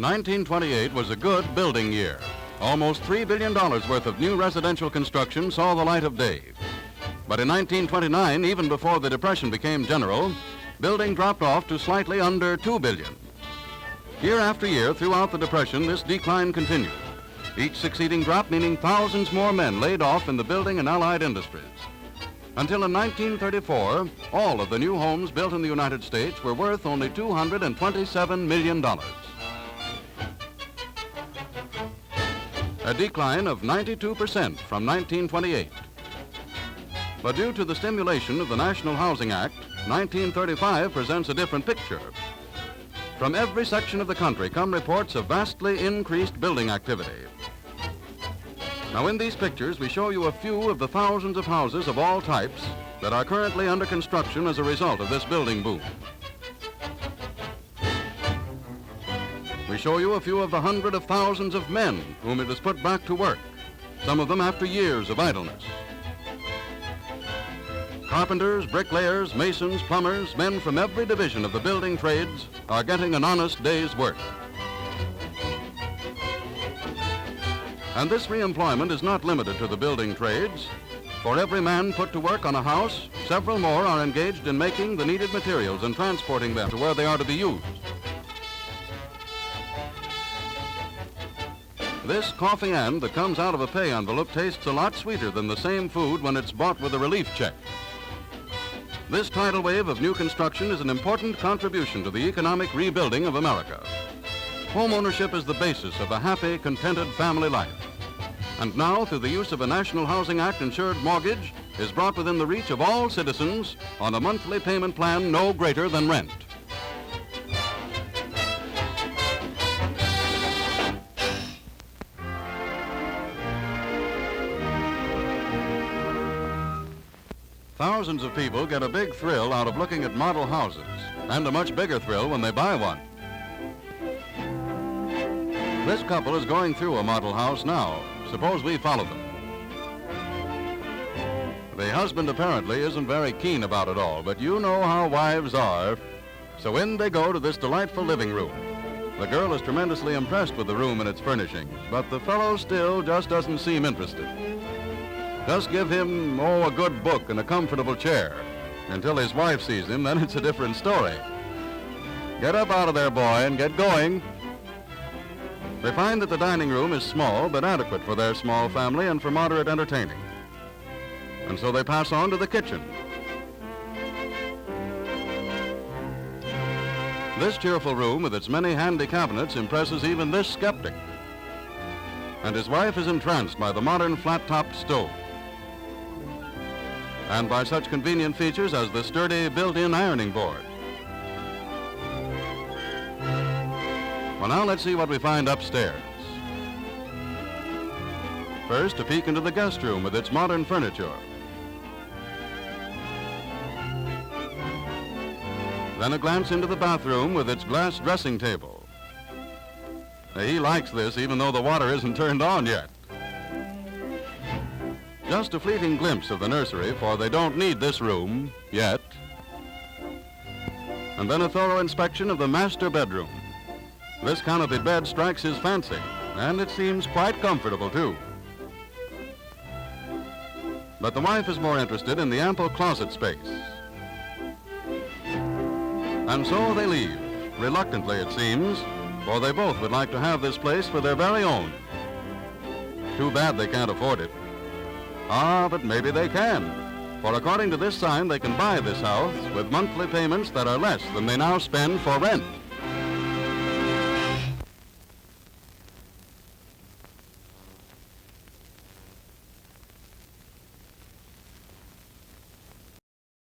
1928 was a good building year. Almost $3 billion worth of new residential construction saw the light of day. But in 1929, even before the Depression became general, building dropped off to slightly under $2 billion. Year after year throughout the Depression, this decline continued. Each succeeding drop meaning thousands more men laid off in the building and allied industries. Until in 1934, all of the new homes built in the United States were worth only $227 million. A decline of 92% from 1928. But due to the stimulation of the National Housing Act, 1935 presents a different picture. From every section of the country come reports of vastly increased building activity. Now in these pictures, we show you a few of the thousands of houses of all types that are currently under construction as a result of this building boom. We show you a few of the hundreds of thousands of men whom it has put back to work, some of them after years of idleness. Carpenters, bricklayers, masons, plumbers, men from every division of the building trades are getting an honest day's work. And this reemployment is not limited to the building trades. For every man put to work on a house, several more are engaged in making the needed materials and transporting them to where they are to be used. This coffee and that comes out of a pay envelope tastes a lot sweeter than the same food when it's bought with a relief check. This tidal wave of new construction is an important contribution to the economic rebuilding of America. Home ownership is the basis of a happy, contented family life. And now, through the use of a National Housing Act insured mortgage, is brought within the reach of all citizens on a monthly payment plan no greater than rent. Thousands of people get a big thrill out of looking at model houses, and a much bigger thrill when they buy one. This couple is going through a model house now. Suppose we follow them. The husband apparently isn't very keen about it all, but you know how wives are. So in they go to this delightful living room. The girl is tremendously impressed with the room and its furnishings, but the fellow still just doesn't seem interested. Just give him, a good book and a comfortable chair. Until his wife sees him, then it's a different story. Get up out of there, boy, and get going. They find that the dining room is small, but adequate for their small family and for moderate entertaining. And so they pass on to the kitchen. This cheerful room with its many handy cabinets impresses even this skeptic. And his wife is entranced by the modern flat-topped stove. And by such convenient features as the sturdy built-in ironing board. Well, now let's see what we find upstairs. First, a peek into the guest room with its modern furniture. Then a glance into the bathroom with its glass dressing table. He likes this even though the water isn't turned on yet. Just a fleeting glimpse of the nursery, for they don't need this room yet. And then a thorough inspection of the master bedroom. This canopied bed strikes his fancy, and it seems quite comfortable, too. But the wife is more interested in the ample closet space. And so they leave, reluctantly it seems, for they both would like to have this place for their very own. Too bad they can't afford it. Ah, but maybe they can, for according to this sign, they can buy this house with monthly payments that are less than they now spend for rent.